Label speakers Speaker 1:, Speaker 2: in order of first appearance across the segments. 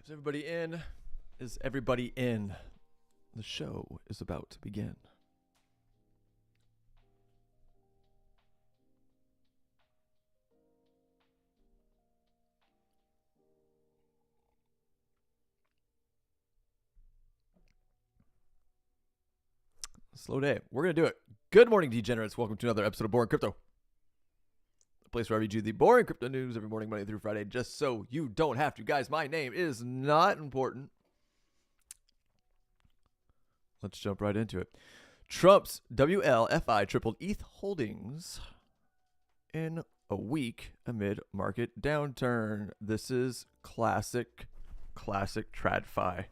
Speaker 1: Is everybody in? Is everybody in? The show is about to begin. Slow day. We're going to do it. Good morning, degenerates. Welcome to another episode of Boring Crypto. A place where I read you the boring crypto news every morning, Monday through Friday, just so you don't have to. Guys, my name is not important. Let's jump right into it. Trump's WLFI tripled ETH holdings in a week amid market downturn. This is classic TradFi.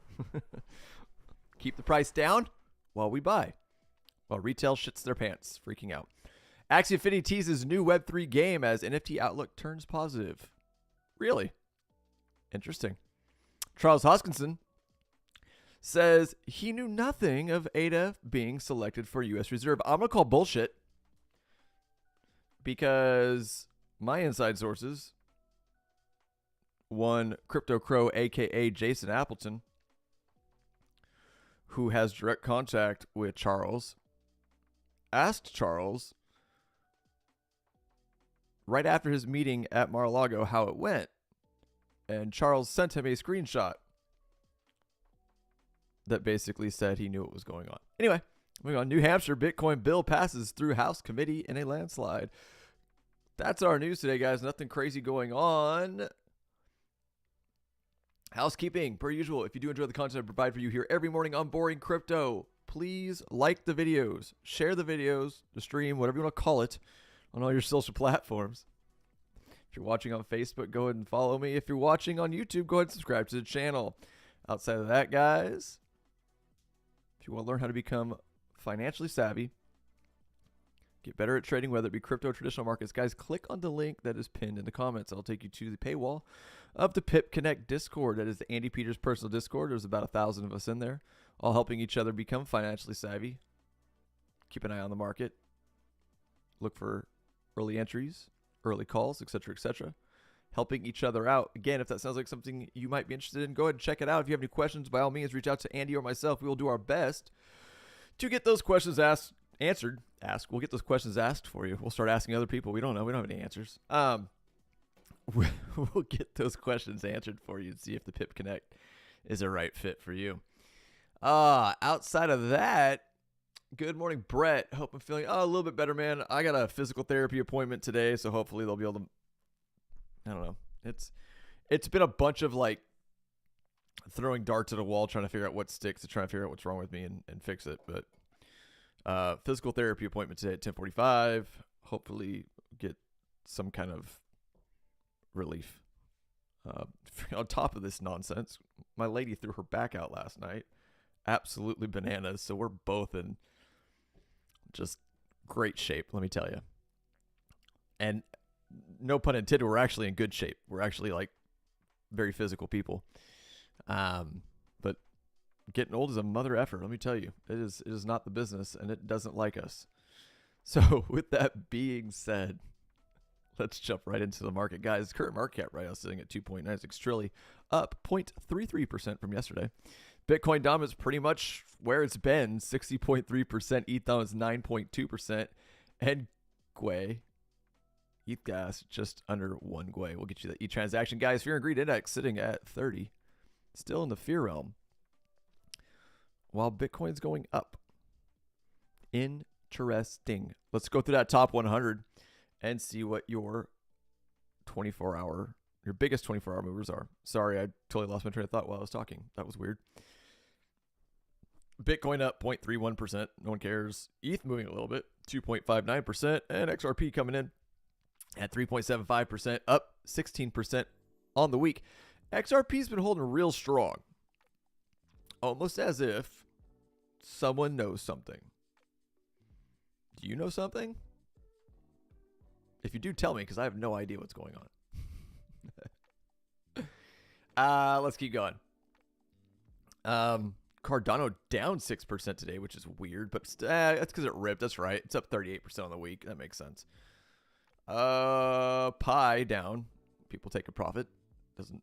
Speaker 1: Keep the price down while we buy. While retail shits their pants, freaking out. Axie Infinity teases new Web3 game as NFT outlook turns positive. Really? Interesting. Charles Hoskinson says he knew nothing of ADA being selected for U.S. Reserve. I'm going to call bullshit because my inside sources, one Crypto Crow, a.k.a. Jason Appleton, who has direct contact with Charles, asked Charles right after his meeting at Mar-a-Lago how it went. And Charles sent him a screenshot that basically said he knew what was going on. Anyway, moving on. New Hampshire Bitcoin bill passes through House committee in a landslide. That's our news today, guys. Nothing crazy going on. Housekeeping, per usual. If you do enjoy the content I provide for you here every morning on Boring Crypto, please like the videos, share the videos, the stream, whatever you want to call it, on all your social platforms. If you're watching on Facebook, go ahead and follow me. If you're watching on YouTube, go ahead and subscribe to the channel. Outside of that, guys, if you want to learn how to become financially savvy, get better at trading, whether it be crypto or traditional markets, guys, click on the link that is pinned in the comments. I'll take you to the paywall of the Pip Connect Discord. That is the Andy Peters personal Discord. There's about 1,000 of us in there, all helping each other become financially savvy. Keep an eye on the market. Look for early entries, early calls, etc., etc. Helping each other out. Again, if that sounds like something you might be interested in, go ahead and check it out. If you have any questions, by all means, reach out to Andy or myself. We will do our best to get those questions answered. We'll get those questions asked for you. We'll start asking other people. We don't know. We don't have any answers. We'll get those questions answered for you and see if the Pip Connect is a right fit for you. Outside of that, good morning, Brett. Hope I'm feeling a little bit better, man. I got a physical therapy appointment today, so hopefully they'll be able to, I don't know. It's been a bunch of like throwing darts at a wall, trying to figure out what sticks, to try and figure out what's wrong with me and fix it. But physical therapy appointment today at 10:45. Hopefully get some kind of relief. On top of this nonsense, my lady threw her back out last night. Absolutely bananas. So we're both in just great shape, let me tell you. And no pun intended, we're actually in good shape. We're actually like very physical people. But getting old is a mother effer. Let me tell you, it is not the business, and it doesn't like us. So with that being said, let's jump right into the market, guys. Current market cap right now sitting at 2.96 trillion, up 0.33% from yesterday. Bitcoin dominance pretty much where it's been, 60.3%. ETH is 9.2%, and ETH gas just under 1 Gwei. We'll get you the e-transaction, guys. Fear and greed index sitting at 30, still in the fear realm, while Bitcoin's going up. Interesting. Let's go through that top 100 and see what your biggest 24-hour movers are. Sorry, I totally lost my train of thought while I was talking. That was weird. Bitcoin up 0.31%. No one cares. ETH moving a little bit, 2.59%. And XRP coming in at 3.75%, up 16% on the week. XRP's been holding real strong. Almost as if someone knows something. Do you know something? If you do, tell me, because I have no idea what's going on. Let's keep going. Cardano down 6% today, which is weird, but that's because it ripped. That's right. It's up 38% on the week. That makes sense. Pi down. People take a profit. Doesn't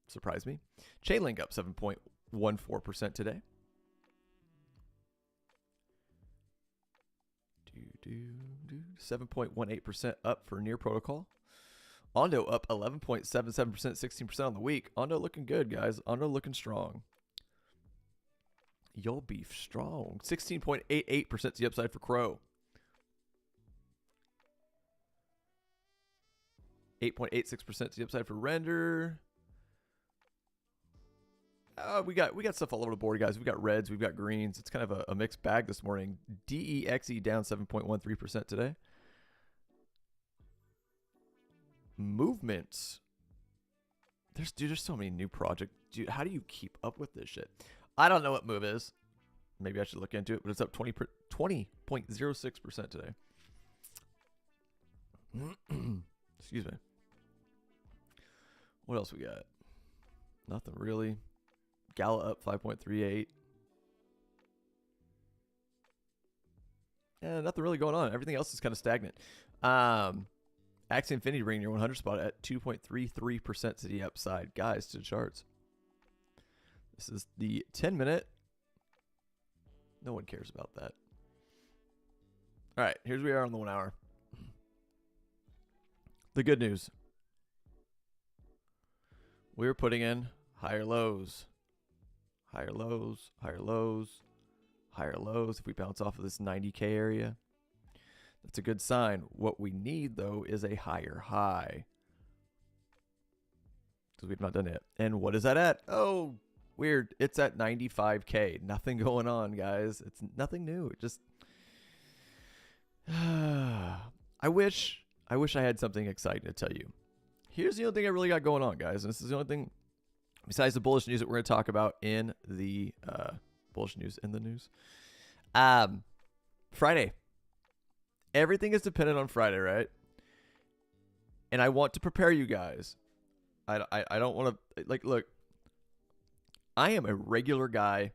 Speaker 1: surprise me. Chainlink up 7.14% today. 7.18% up for Near Protocol. Ondo up 11.77%, 16% on the week. Ondo looking good, guys. Ondo looking strong. You'll be strong. 16.88% to the upside for Crow. 8.86% to the upside for Render. We got stuff all over the board, guys. We've got reds, we've got greens. It's kind of a mixed bag this morning. DEXE down 7.13% today. Movements. There's so many new projects. Dude, how do you keep up with this shit? I don't know what Move is. Maybe I should look into it, but it's up 20.06% today. Excuse me. What else we got? Nothing really. Gala up 5.38. Yeah, nothing really going on. Everything else is kind of stagnant. Axie Infinity bringing your 100 spot at 2.33% to the upside. Guys, to the charts. This is the 10-minute. No one cares about that. All right, here's where we are on the 1 hour. The good news. We're putting in higher lows. Higher lows, higher lows, higher lows. If we bounce off of this 90K area, that's a good sign. What we need, though, is a higher high. Because we've not done it. And what is that at? Oh, weird. It's at 95K. Nothing going on, guys. It's nothing new. It just... I wish I had something exciting to tell you. Here's the only thing I really got going on, guys. And this is the only thing... Besides the bullish news that we're going to talk about in the bullish news in the news. Friday. Everything is dependent on Friday, right? And I want to prepare you guys. I don't want to, like, look. I am a regular guy,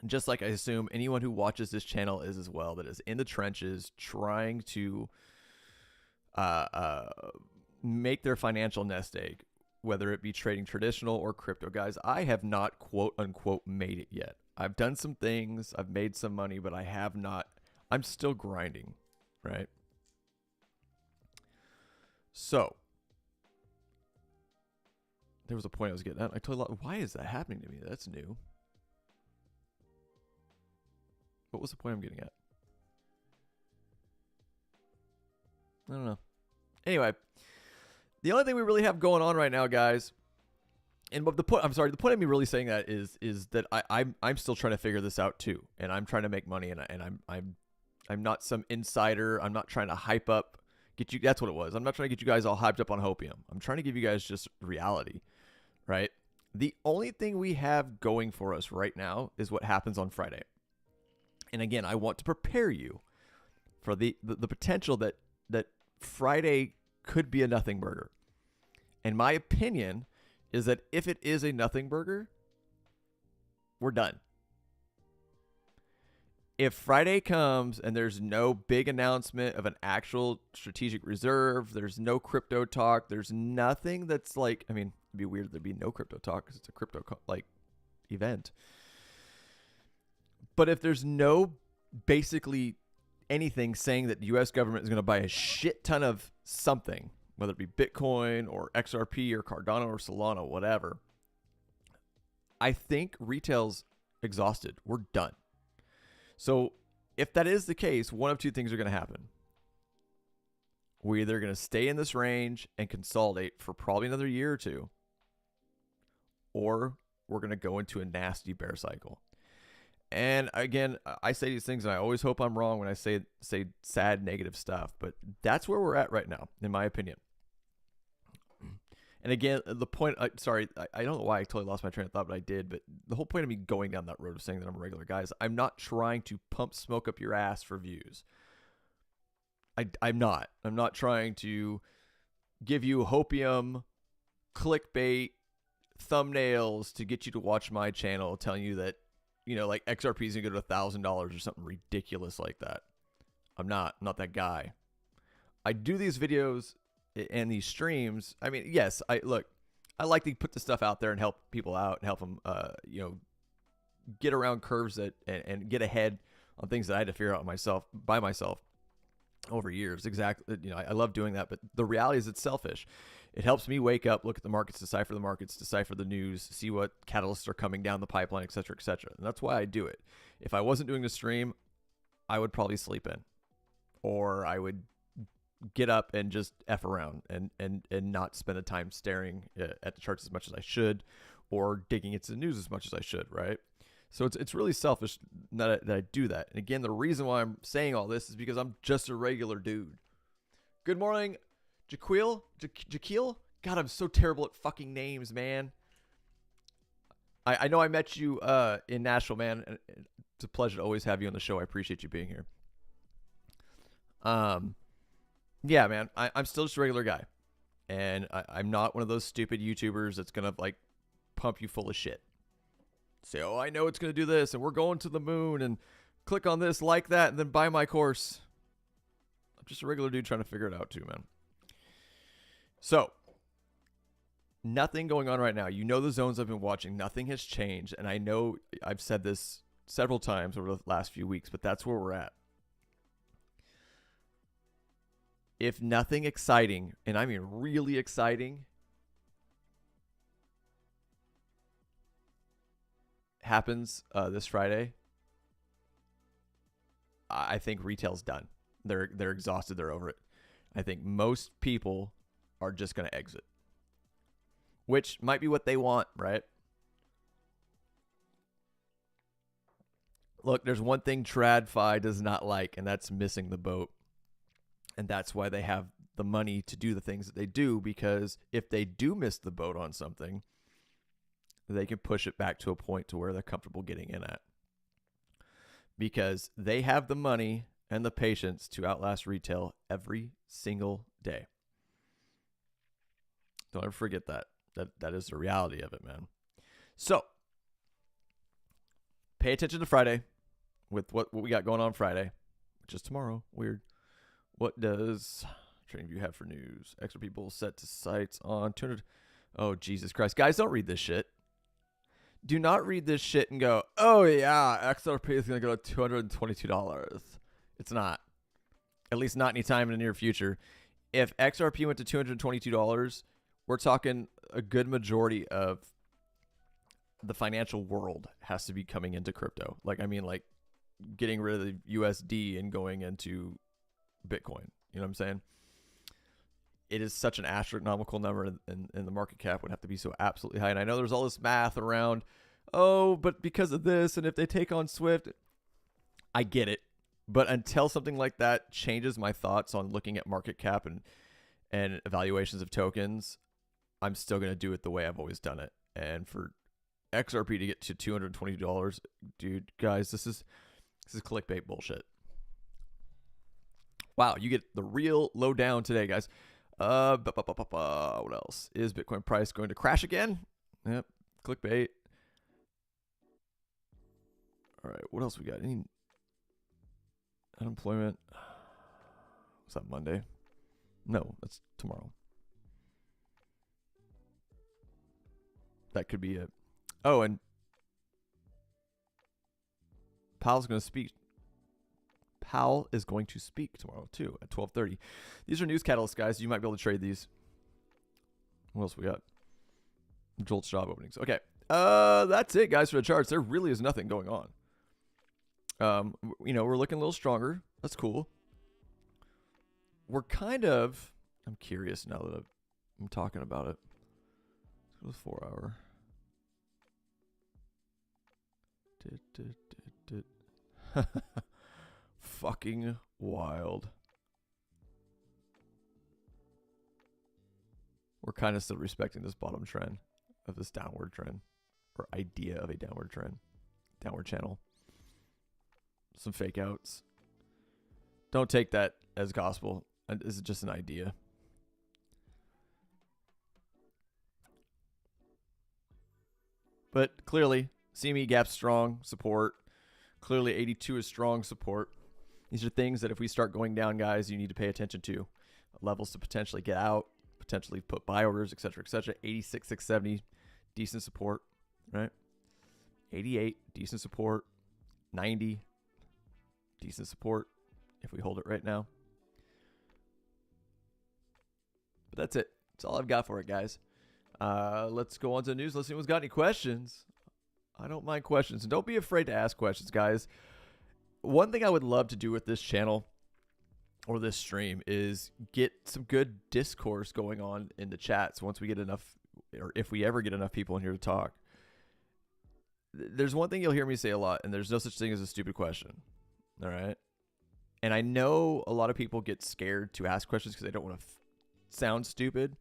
Speaker 1: just like I assume anyone who watches this channel is as well, that is in the trenches trying to make their financial nest egg. Whether it be trading traditional or crypto, guys. I have not, quote unquote, made it yet. I've done some things. I've made some money, but I have not. I'm still grinding, right? So, there was a point I was getting at. I told you, why is that happening to me? That's new. What was the point I'm getting at? I don't know. Anyway. The only thing we really have going on right now, guys, and the point of me really saying that is that I'm still trying to figure this out too, and I'm trying to make money, and I'm not some insider. I'm not trying to hype up, get you. That's what it was. I'm not trying to get you guys all hyped up on hopium. I'm trying to give you guys just reality, right? The only thing we have going for us right now is what happens on Friday, and again, I want to prepare you for the potential that Friday could be a nothing burger. And my opinion is that if it is a nothing burger, we're done. If Friday comes and there's no big announcement of an actual strategic reserve, there's no crypto talk, there's nothing that's like, I mean, it'd be weird if there'd be no crypto talk because it's a crypto event. But if there's no basically anything saying that the U.S. government is going to buy a shit ton of something, whether it be Bitcoin or XRP or Cardano or Solana, whatever, I think retail's exhausted. We're done. So if that is the case, one of two things are going to happen. We're either going to stay in this range and consolidate for probably another year or two, or we're going to go into a nasty bear cycle. And again, I say these things and I always hope I'm wrong when I say sad, negative stuff, but that's where we're at right now, in my opinion. And again, the point, I don't know why I totally lost my train of thought, but I did. But the whole point of me going down that road of saying that I'm a regular guy is I'm not trying to pump smoke up your ass for views. I'm not. I'm not trying to give you hopium, clickbait, thumbnails to get you to watch my channel telling you that, like XRP is going to go to $1,000 or something ridiculous like that. I'm not that guy. I do these videos and these streams. I mean, yes, I like to put the stuff out there and help people out and help them, get around curves and get ahead on things that I had to figure out by myself over years. Exactly. I love doing that, but the reality is it's selfish. It helps me wake up, look at the markets, decipher the news, see what catalysts are coming down the pipeline, et cetera, et cetera. And that's why I do it. If I wasn't doing the stream, I would probably sleep in, or I would get up and just F around and not spend the time staring at the charts as much as I should, or digging into the news as much as I should, right? So it's really selfish that I do that. And again, the reason why I'm saying all this is because I'm just a regular dude. Good morning, Jaquil? God, I'm so terrible at fucking names, man. I know I met you in Nashville, man. And it's a pleasure to always have you on the show. I appreciate you being here. Yeah, man, I'm still just a regular guy. And I'm not one of those stupid YouTubers that's going to pump you full of shit. Say, oh, I know it's going to do this, and we're going to the moon, and click on this, like that, and then buy my course. I'm just a regular dude trying to figure it out too, man. So, nothing going on right now. The zones I've been watching. Nothing has changed, and I know I've said this several times over the last few weeks, but that's where we're at. If nothing exciting, and I mean really exciting, happens this Friday, I think retail's done. They're exhausted. They're over it. I think most people are just going to exit, which might be what they want, right? Look, there's one thing TradFi does not like, and that's missing the boat. And that's why they have the money to do the things that they do, because if they do miss the boat on something, they can push it back to a point to where they're comfortable getting in at. Because they have the money and the patience to outlast retail every single day. Don't ever forget that. That is the reality of it, man. So, pay attention to Friday with what we got going on Friday, which is tomorrow. Weird. What does TradingView have for news? Extra people set to sites on 200. Oh, Jesus Christ. Guys, don't read this shit. Do not read this shit and go, oh, yeah, XRP is going to go to $222. It's not. At least not anytime in the near future. If XRP went to $222, we're talking a good majority of the financial world has to be coming into crypto. Getting rid of the USD and going into Bitcoin. You know what I'm saying? It is such an astronomical number, and the market cap would have to be so absolutely high. And I know there's all this math around, but because of this, and if they take on Swift, I get it. But until something like that changes my thoughts on looking at market cap and evaluations of tokens, I'm still going to do it the way I've always done it. And for XRP to get to $220, dude, guys, this is clickbait bullshit. Wow, you get the real lowdown today, guys. What else? Is Bitcoin price going to crash again? Yep. Clickbait. All right. What else we got? Any unemployment? Was that Monday? No, that's tomorrow. That could be it. Oh, and Powell's going to speak. Powell is going to speak tomorrow too at 12:30. These are news catalysts, guys. You might be able to trade these. What else we got? Jolt's job openings. Okay. That's it, guys, for the charts. There really is nothing going on. We're looking a little stronger. That's cool. We're kind of, I'm curious now that I'm talking about it. Let's go 4 hour. Fucking wild. We're kind of still respecting this bottom trend of this downward trend, or idea of a downward trend, downward channel. Some fake outs. Don't take that as gospel. This is just an idea. But clearly, CME gap strong support. Clearly, 82 is strong support. These are things that if we start going down, guys, you need to pay attention to. Levels to potentially get out, potentially put buy orders, etc., etc. 86, 670, decent support, right? 88, decent support. 90, decent support if we hold it right now. But that's it. That's all I've got for it, guys. Let's go on to the news. Let's see who's got any questions. I don't mind questions. And don't be afraid to ask questions, guys. One thing I would love to do with this channel or this stream is get some good discourse going on in the chats once we get enough, or if we ever get enough people in here to talk. There's one thing you'll hear me say a lot, and there's no such thing as a stupid question. All right? And I know a lot of people get scared to ask questions because they don't want to sound stupid.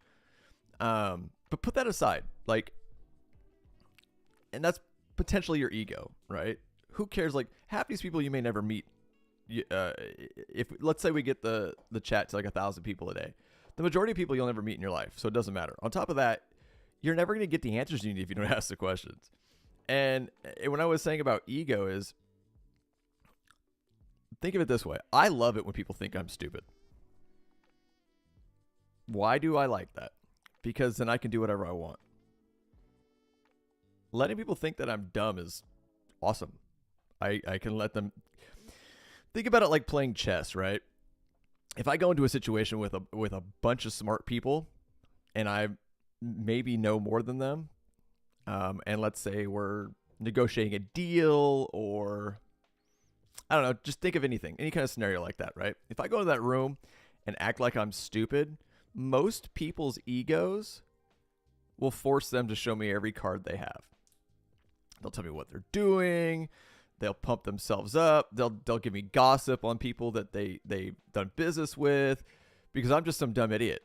Speaker 1: But put that aside. And that's potentially your ego, right? Who cares? Half these people you may never meet. If let's say we get the chat to 1,000 people a day, the majority of people you'll never meet in your life, so it doesn't matter. On top of that, you're never going to get the answers you need if you don't ask the questions. And when I was saying about ego is, think of it this way. I love it when people think I'm stupid. Why do I like that? Because then I can do whatever I want. Letting people think that I'm dumb is awesome. I can let them think about it like playing chess, right? If I go into a situation with a bunch of smart people and I maybe know more than them, and let's say we're negotiating a deal, or I don't know, just think of anything, any kind of scenario like that, right? If I go into that room and act like I'm stupid, most people's egos will force them to show me every card they have. They'll tell me what they're doing. They'll pump themselves up. They'll give me gossip on people that they've done business with, because I'm just some dumb idiot,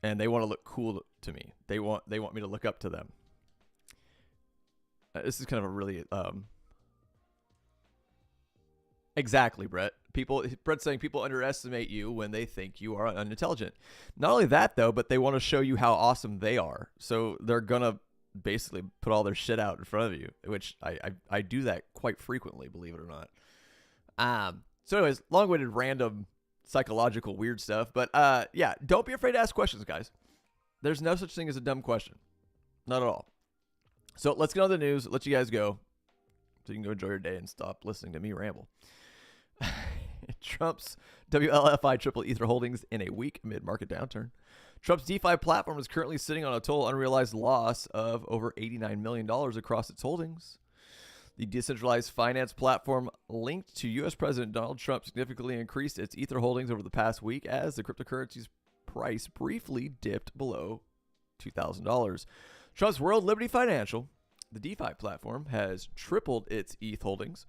Speaker 1: and they want to look cool to me. They want me to look up to them. This is kind of a really exactly, Brett. Brett's saying people underestimate you when they think you are unintelligent. Not only that, though, but they want to show you how awesome they are. So they're gonna basically put all their shit out in front of you, which I do that quite frequently, believe it or not. So anyways, long-winded, random, psychological, weird stuff. But yeah, don't be afraid to ask questions, guys. There's no such thing as a dumb question. Not at all. So let's get on to the news. Let you guys go so you can go enjoy your day and stop listening to me ramble. Trump's WLFI triple Ether holdings in a weak mid-market downturn. Trump's DeFi platform is currently sitting on a total unrealized loss of over $89 million across its holdings. The decentralized finance platform linked to U.S. President Donald Trump significantly increased its Ether holdings over the past week as the cryptocurrency's price briefly dipped below $2,000. Trump's World Liberty Financial, the DeFi platform, has tripled its ETH holdings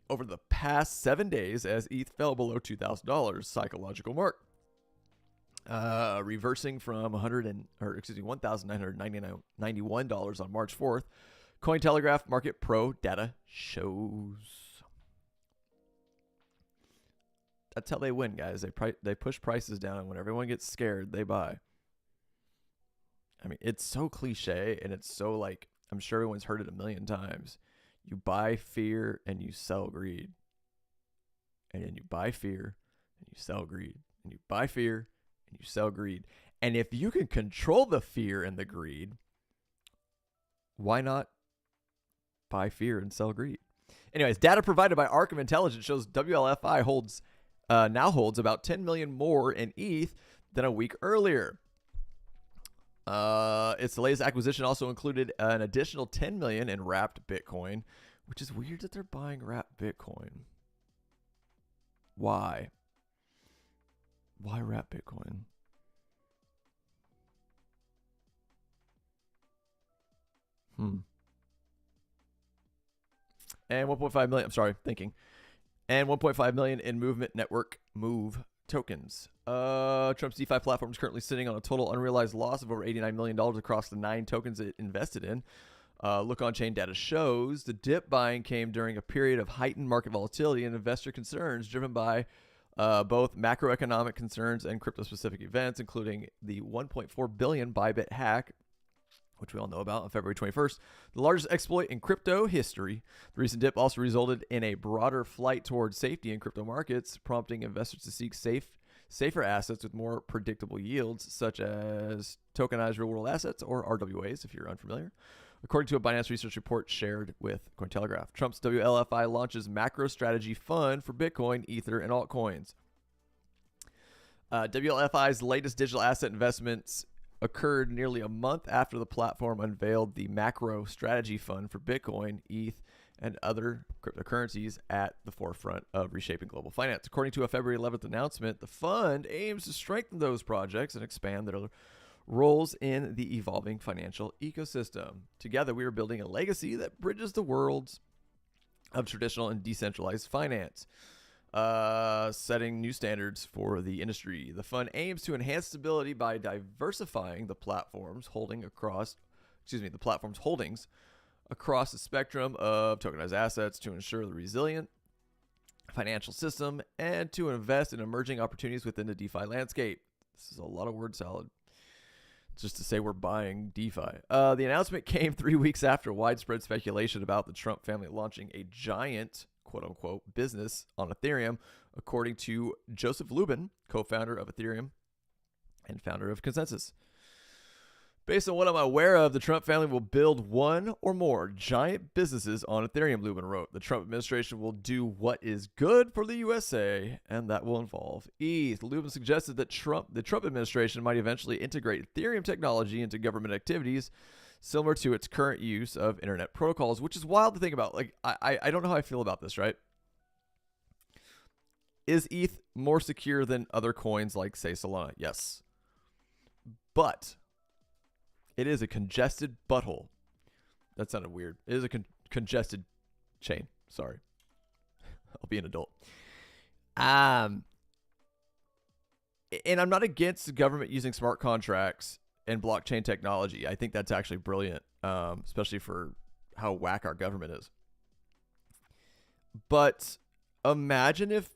Speaker 1: over the past 7 days as ETH fell below $2,000 psychological mark, reversing from $1,991 on March 4th. Cointelegraph Market Pro data shows. That's how they win, guys. They push prices down, and when everyone gets scared, they buy. I mean, it's so cliche, and it's so like, I'm sure everyone's heard it a million times. You buy fear and you sell greed. And then you buy fear and you sell greed. And you buy fear and you sell greed. And if you can control the fear and the greed, why not buy fear and sell greed? Anyways, data provided by Arkham Intelligence shows WLFI now holds about 10 million more in ETH than a week earlier. Its latest acquisition also included an additional 10 million in wrapped Bitcoin, which is weird that they're buying wrapped Bitcoin. Why? Why wrap Bitcoin? And 1.5 million, I'm sorry, thinking. And 1.5 million in Movement Network Move tokens. Trump's DeFi platform is currently sitting on a total unrealized loss of over $89 million across the 9 tokens it invested in. Look on-chain data shows the dip buying came during a period of heightened market volatility and investor concerns driven by both macroeconomic concerns and crypto-specific events, including the 1.4 billion Bybit hack, which we all know about, on February 21st, the largest exploit in crypto history. The recent dip also resulted in a broader flight towards safety in crypto markets, prompting investors to seek safer assets with more predictable yields, such as tokenized real-world assets, or RWAs, if you're unfamiliar. According to a Binance Research report shared with Cointelegraph, Trump's WLFI launches macro strategy fund for Bitcoin, Ether, and altcoins. WLFI's latest digital asset investments occurred nearly a month after the platform unveiled the macro strategy fund for Bitcoin, ETH, and other cryptocurrencies at the forefront of reshaping global finance. According to a February 11th announcement, the fund aims to strengthen those projects and expand their roles in the evolving financial ecosystem. Together, we are building a legacy that bridges the worlds of traditional and decentralized finance, setting new standards for the industry. The fund aims to enhance stability by diversifying the platform's holdings across the spectrum of tokenized assets to ensure the resilient financial system and to invest in emerging opportunities within the DeFi landscape. This is a lot of word salad just to say we're buying DeFi. The announcement came 3 weeks after widespread speculation about the Trump family launching a giant, quote-unquote, business on Ethereum, according to Joseph Lubin, co-founder of Ethereum and founder of Consensus. Based on what I'm aware of, the Trump family will build one or more giant businesses on Ethereum, Lubin wrote. The Trump administration will do what is good for the USA, and that will involve ETH. Lubin suggested that the Trump administration might eventually integrate Ethereum technology into government activities similar to its current use of internet protocols, which is wild to think about. Like, I don't know how I feel about this, right? Is ETH more secure than other coins like, say, Solana? Yes. But it is a congested butthole. That sounded weird. It is a congested chain. Sorry. I'll be an adult. And I'm not against the government using smart contracts and blockchain technology. I think that's actually brilliant, especially for how whack our government is. But imagine if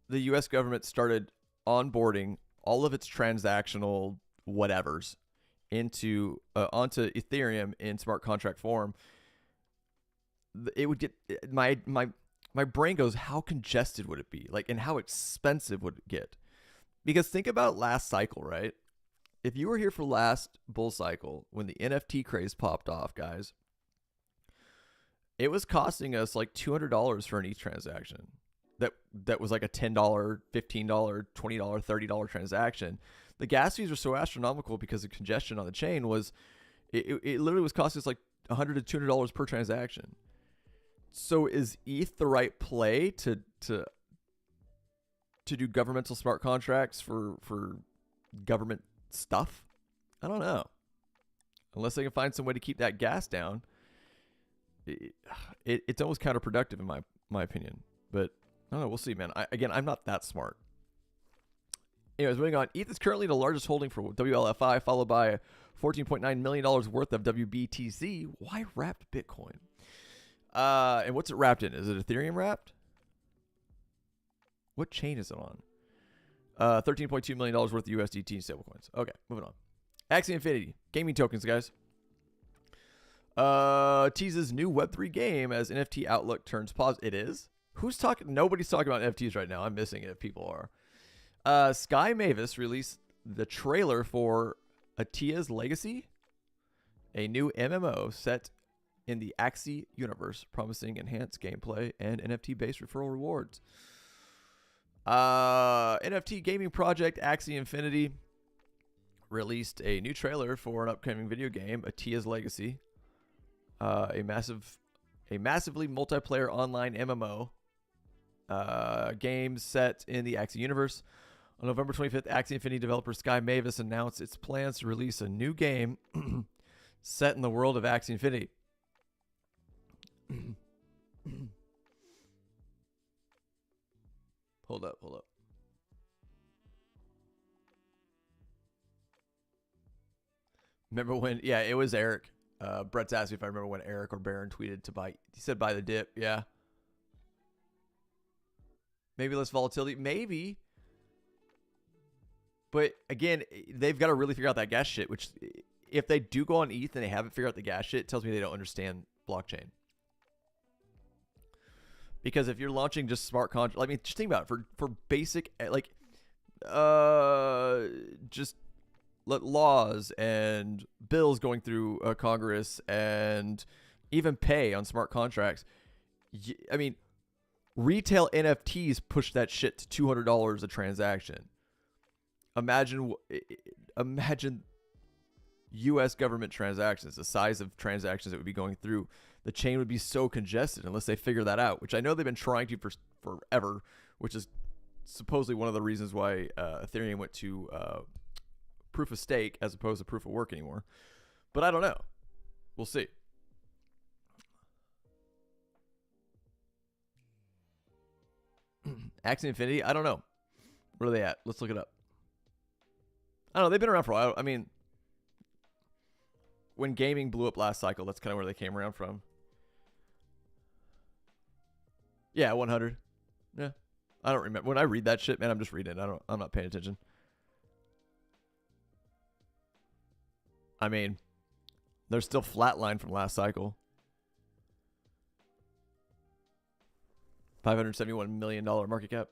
Speaker 1: the U.S. government started onboarding all of its transactional whatevers onto Ethereum in smart contract form. It would get my brain goes, how congested would it be? Like, and how expensive would it get? Because think about last cycle, right? If you were here for last bull cycle when the NFT craze popped off, guys, it was costing us like $200 for an ETH transaction. That was like a $10, $15, $20, $30 transaction. The gas fees were so astronomical because the congestion on the chain was, it literally was costing us like $100 to $200 per transaction. So is ETH the right play to do governmental smart contracts for government stuff? I don't know. Unless they can find some way to keep that gas down, it's almost counterproductive in my opinion. But I don't know. We'll see, man. I'm not that smart. Anyways, moving on. ETH is currently the largest holding for WLFI, followed by $14.9 million worth of WBTC. Why wrapped Bitcoin? And what's it wrapped in? Is it Ethereum wrapped? What chain is it on? $13.2 million worth of USDT stablecoins. Okay, moving on. Axie Infinity. Gaming tokens, guys. Teases new Web3 game as NFT outlook turns positive. It is? Who's talking? Nobody's talking about NFTs right now. I'm missing it if people are. Sky Mavis released the trailer for Atia's Legacy, a new MMO set in the Axie universe, promising enhanced gameplay and NFT-based referral rewards. NFT gaming project Axie Infinity released a new trailer for an upcoming video game, Atia's Legacy, a massively multiplayer online MMO game set in the Axie universe. On November 25th, Axie Infinity developer Sky Mavis announced its plans to release a new game set in the world of Axie Infinity. Hold up. Remember when? Yeah, it was Eric. Brett's asked me if I remember when Eric or Baron tweeted to buy. He said buy the dip. Yeah. Maybe less volatility. Maybe. But again, they've got to really figure out that gas shit, which if they do go on ETH and they haven't figured out the gas shit, it tells me they don't understand blockchain. Because if you're launching just smart contracts, I mean, just think about it. For basic, like, just laws and bills going through Congress and even pay on smart contracts. I mean, retail NFTs push that shit to $200 a transaction. Imagine U.S. government transactions, the size of transactions that would be going through. The chain would be so congested unless they figure that out, which I know they've been trying to for forever, which is supposedly one of the reasons why Ethereum went to proof of stake as opposed to proof of work anymore. But I don't know. We'll see. Axie Infinity, I don't know. Where are they at? Let's look it up. I don't know. They've been around for a while. I mean, when gaming blew up last cycle, that's kind of where they came around from. Yeah, 100. Yeah. I don't remember. When I read that shit, man, I'm just reading it. I'm not paying attention. I mean, they're still flatlined from last cycle. $571 million market cap.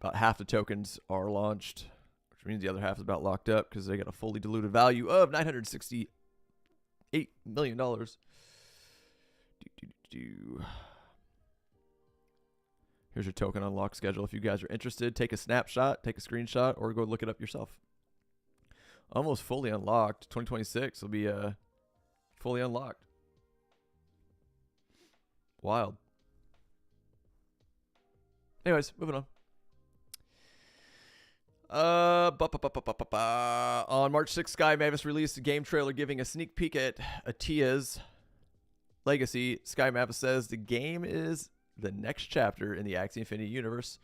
Speaker 1: About half the tokens are launched, which means the other half is about locked up because they got a fully diluted value of $968 million. Here's your token unlock schedule. If you guys are interested, take a snapshot, take a screenshot, or go look it up yourself. Almost fully unlocked. 2026 will be fully unlocked. Wild. Anyways, moving on. On March 6th, Sky Mavis released a game trailer giving a sneak peek at Atia's Legacy. Sky Mavis says the game is the next chapter in the Axie Infinity universe.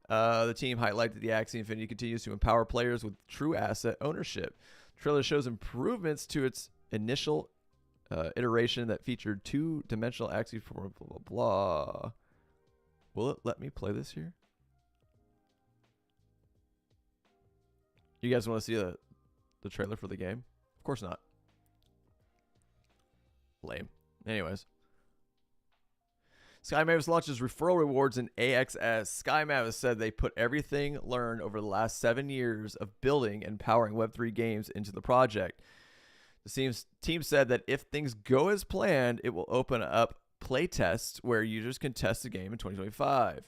Speaker 1: The team highlighted the Axie Infinity continues to empower players with true asset ownership. The trailer shows improvements to its initial iteration that featured two-dimensional Axie, blah, blah, blah. Will it let me play this here? You guys want to see the trailer for the game? Of course not. Lame. Anyways. Sky Mavis launches referral rewards in AXS. Sky Mavis said they put everything learned over the last 7 years of building and powering Web3 games into the project. The team said that if things go as planned, it will open up playtests where users can test the game in 2025.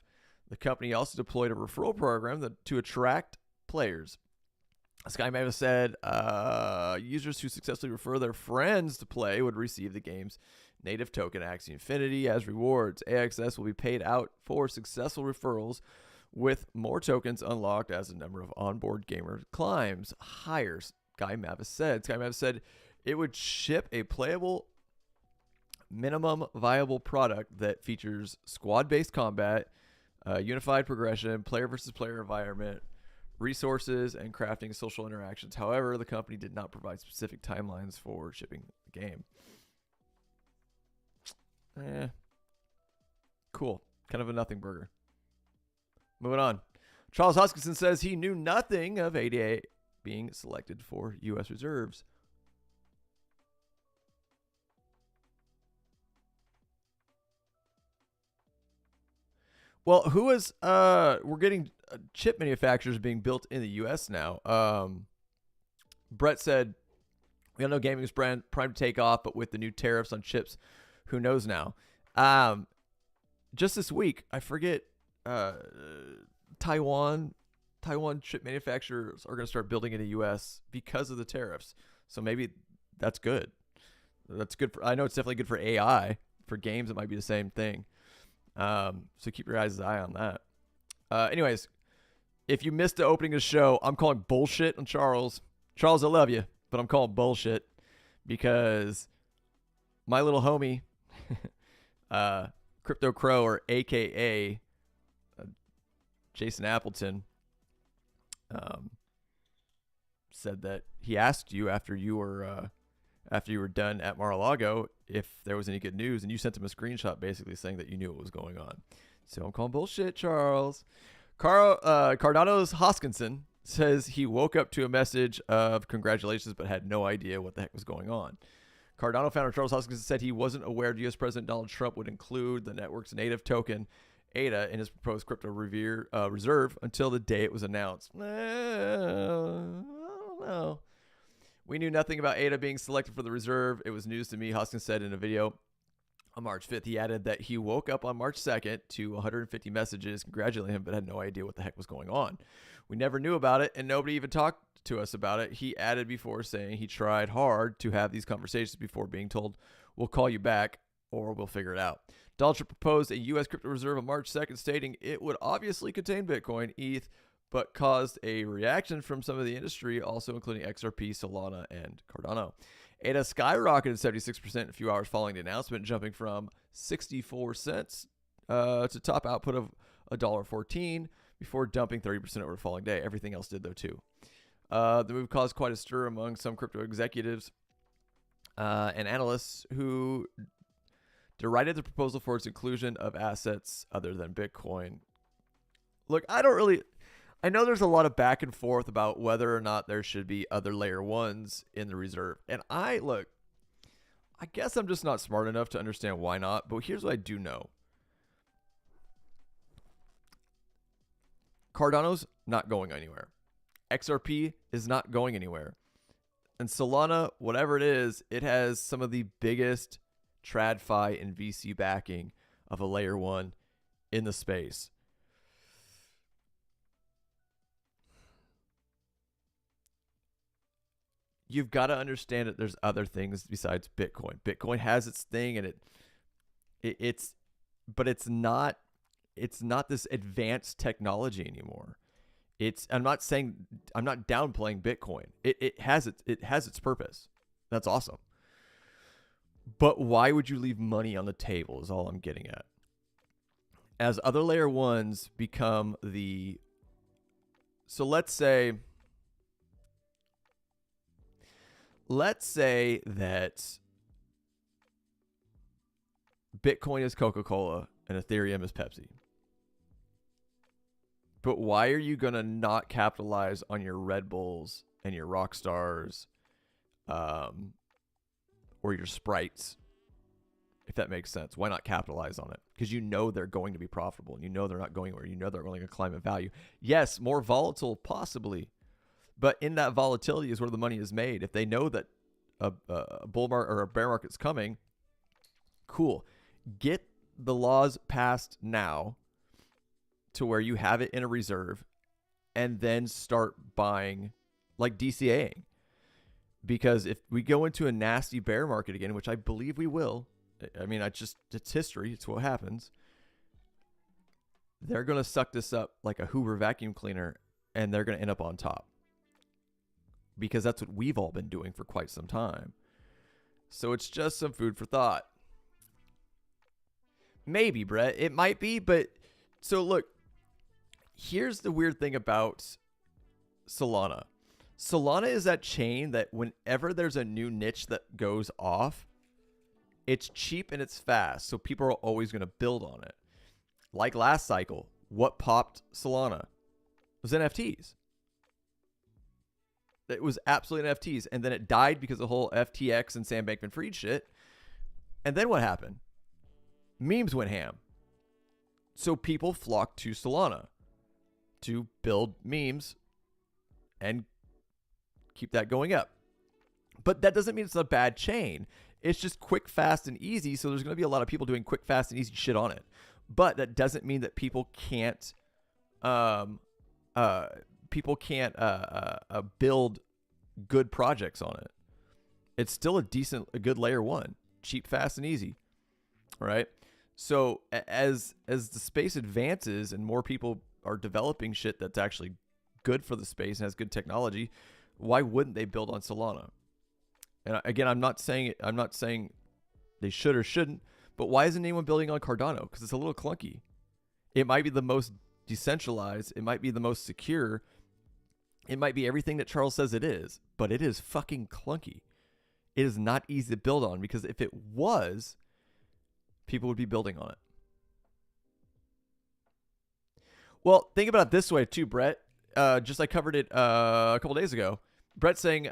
Speaker 1: The company also deployed a referral program to attract players. Sky Mavis said users who successfully refer their friends to play would receive the game's native token Axie Infinity as rewards. AXS will be paid out for successful referrals, with more tokens unlocked as the number of onboard gamers climbs higher. Sky Mavis said it would ship a playable minimum viable product that features squad-based combat, unified progression, player versus player environment, resources, and crafting social interactions. However, the company did not provide specific timelines for shipping the game. Cool. Kind of a nothing burger. Moving on. Charles Hoskinson says he knew nothing of ADA being selected for U.S. reserves. Well, who is we're getting chip manufacturers being built in the US now. Brett said we all know gaming is prime to take off, but with the new tariffs on chips, who knows now? Just this week, I forget Taiwan chip manufacturers are going to start building in the US because of the tariffs. So maybe that's good. That's good for, I know it's definitely good for AI. For games, it might be the same thing. So keep your eye on that. Anyways, if you missed the opening of the show, I'm calling bullshit on Charles. Charles, I love you, but I'm calling bullshit because my little homie, Crypto Crow, or AKA Jason Appleton, said that he asked you after you were done at Mar-a-Lago if there was any good news, and you sent him a screenshot basically saying that you knew what was going on. So I'm calling bullshit, Charles. Cardano's Hoskinson says he woke up to a message of congratulations but had no idea what the heck was going on. Cardano founder Charles Hoskinson said he wasn't aware U.S. President Donald Trump would include the network's native token, ADA, in his proposed crypto reserve until the day it was announced. I don't know. We knew nothing about ADA being selected for the reserve. It was news to me, Hoskins said in a video on March 5th. He added that he woke up on March 2nd to 150 messages congratulating him, but had no idea what the heck was going on. We never knew about it, and nobody even talked to us about it. He added before saying he tried hard to have these conversations before being told, we'll call you back or we'll figure it out. Donald Trump proposed a U.S. crypto reserve on March 2nd, stating it would obviously contain Bitcoin, ETH, but caused a reaction from some of the industry, also including XRP, Solana, and Cardano. ADA skyrocketed 76% a few hours following the announcement, jumping from 64 cents to top output of $1.14 before dumping 30% over the following day. Everything else did, though, too. The move caused quite a stir among some crypto executives and analysts who derided the proposal for its inclusion of assets other than Bitcoin. Look, I know there's a lot of back and forth about whether or not there should be other layer ones in the reserve. And I guess I'm just not smart enough to understand why not, but here's what I do know. Cardano's not going anywhere. XRP is not going anywhere. And Solana, whatever it is, it has some of the biggest TradFi and VC backing of a layer one in the space. You've got to understand that there's other things besides Bitcoin. Bitcoin has its thing, and it's not this advanced technology anymore. I'm not downplaying Bitcoin. It has its purpose. That's awesome. But why would you leave money on the table is all I'm getting at. As other layer ones become let's say that Bitcoin is Coca-Cola and Ethereum is Pepsi. But why are you going to not capitalize on your Red Bulls and your Rockstars or your Sprites, if that makes sense? Why not capitalize on it? Because you know they're going to be profitable, and you know they're not going anywhere. You know they're only going to climb in value. Yes, more volatile possibly, but in that volatility is where the money is made. If they know that a bull market or a bear market's coming, cool. Get the laws passed now to where you have it in a reserve, and then start buying, like DCAing. Because if we go into a nasty bear market again, which I believe we will, I mean, it's history. It's what happens. They're going to suck this up like a Hoover vacuum cleaner, and they're going to end up on top. Because that's what we've all been doing for quite some time. So it's just some food for thought. Maybe, Brett. It might be, but so look, here's the weird thing about Solana. Solana is that chain that whenever there's a new niche that goes off, it's cheap and it's fast. So people are always going to build on it. Like last cycle, What popped Solana? It was NFTs. It was absolutely NFTs. And then it died because of the whole FTX and Sam Bankman-Fried shit. And then what happened? Memes went ham. So people flocked to Solana to build memes and keep that going up. But that doesn't mean it's a bad chain. It's just quick, fast, and easy. So there's going to be a lot of people doing quick, fast, and easy shit on it. But that doesn't mean that people can't build good projects on it. It's still a good layer one, cheap, fast, and easy. All right. So as the space advances and more people are developing shit that's actually good for the space and has good technology, why wouldn't they build on Solana? And again, I'm not saying they should or shouldn't, but why isn't anyone building on Cardano? Because it's a little clunky. It might be the most decentralized. It might be the most secure. It might be everything that Charles says it is, but it is fucking clunky. It is not easy to build on, because if it was, people would be building on it. Well, think about it this way too, Brett. I covered it a couple days ago. Brett saying,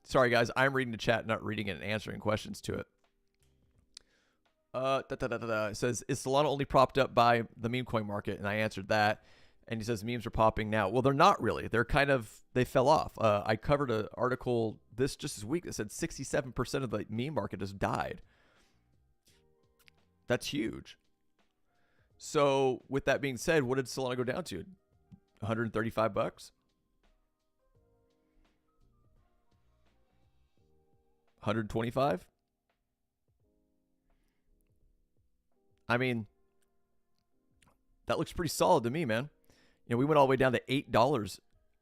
Speaker 1: sorry guys, I'm reading the chat, not reading it and answering questions to it. It says, is Solana only propped up by the meme coin market? And I answered that. And he says memes are popping now. Well, they're not really. They fell off. I covered an article just this week that said 67% of the meme market has died. That's huge. So with that being said, what did Solana go down to? $135? 125? I mean, that looks pretty solid to me, man. You know, we went all the way down to $8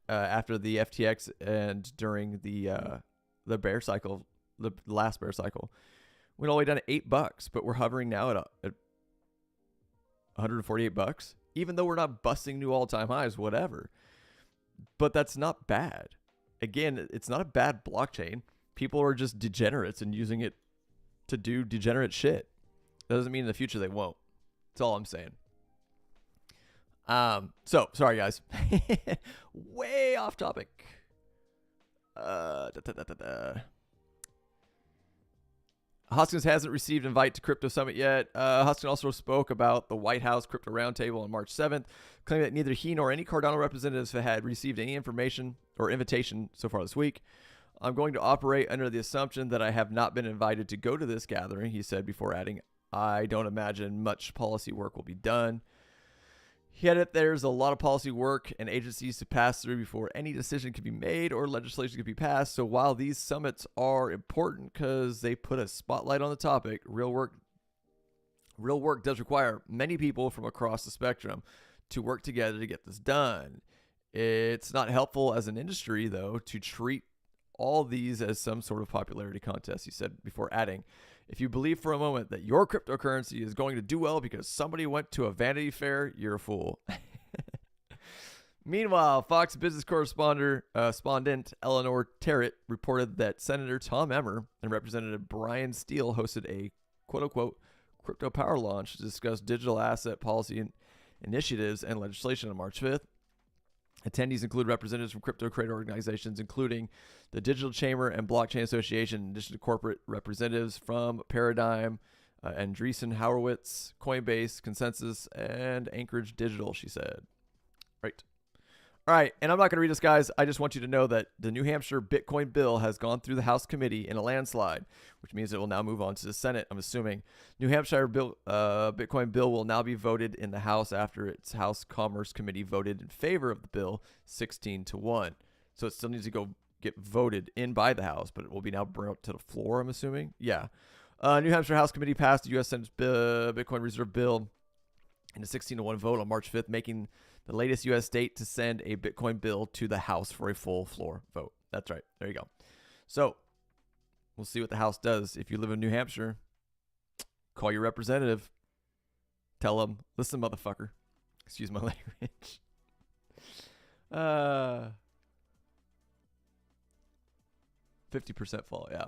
Speaker 1: after the FTX and during the bear cycle, the last bear cycle. We went all the way down to $8, but we're hovering now at $148, even though we're not busting new all-time highs, whatever. But that's not bad. Again, it's not a bad blockchain. People are just degenerates and using it to do degenerate shit. That doesn't mean in the future they won't. That's all I'm saying. So sorry guys, way off topic. Hoskins hasn't received an invite to Crypto Summit yet. Hoskins also spoke about the White House Crypto Roundtable on March 7th, claiming that neither he nor any Cardano representatives had received any information or invitation so far this week. I'm going to operate under the assumption that I have not been invited to go to this gathering, he said, before adding, I don't imagine much policy work will be done. He added there's a lot of policy work and agencies to pass through before any decision can be made or legislation can be passed. So while these summits are important because they put a spotlight on the topic, real work does require many people from across the spectrum to work together to get this done. It's not helpful as an industry, though, to treat all these as some sort of popularity contest, he said, before adding, if you believe for a moment that your cryptocurrency is going to do well because somebody went to a Vanity Fair, you're a fool. Meanwhile, Fox Business correspondent Eleanor Terrett reported that Senator Tom Emmer and Representative Brian Steele hosted a quote-unquote crypto power launch to discuss digital asset policy initiatives and legislation on March 5th. Attendees include representatives from crypto creator organizations, including the Digital Chamber and Blockchain Association, in addition to corporate representatives from Paradigm, Andreessen Horowitz, Coinbase, Consensus, and Anchorage Digital, she said. Right. All right, and I'm not going to read this, guys. I just want you to know that the New Hampshire Bitcoin bill has gone through the House committee in a landslide, which means it will now move on to the Senate, I'm assuming. New Hampshire Bitcoin bill will now be voted in the House after its House Commerce Committee voted in favor of the bill 16-1. So it still needs to go get voted in by the House, but it will be now brought to the floor, I'm assuming. Yeah. New Hampshire House Committee passed the U.S. Senate Bitcoin Reserve Bill in a 16-1 vote on March 5th, making the latest U.S. state to send a Bitcoin bill to the House for a full floor vote. That's right. There you go. So we'll see what the House does. If you live in New Hampshire, call your representative. Tell them, listen, motherfucker. Excuse my language. 50% fall, yeah.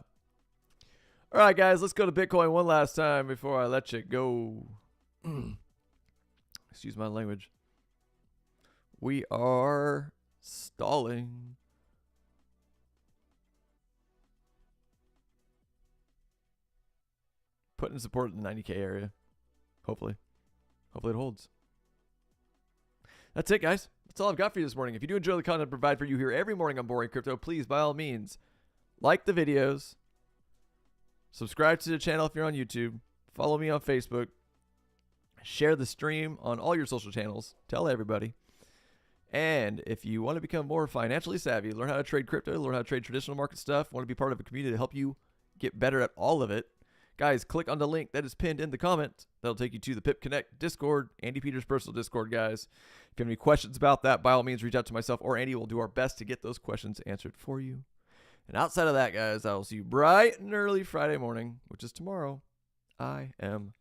Speaker 1: All right, guys, let's go to Bitcoin one last time before I let you go. Excuse my language. We are stalling. Putting support in the 90K area. Hopefully. Hopefully it holds. That's it, guys. That's all I've got for you this morning. If you do enjoy the content I provide for you here every morning on Boring Crypto, please, by all means, like the videos. Subscribe to the channel if you're on YouTube. Follow me on Facebook. Share the stream on all your social channels. Tell everybody. And if you want to become more financially savvy, learn how to trade crypto, learn how to trade traditional market stuff, want to be part of a community to help you get better at all of it, guys, click on the link that is pinned in the comment. That'll take you to the Pip Connect Discord, Andy Peters' personal Discord, guys. If you have any questions about that, by all means, reach out to myself or Andy. We'll do our best to get those questions answered for you. And outside of that, guys, I will see you bright and early Friday morning, which is tomorrow. I am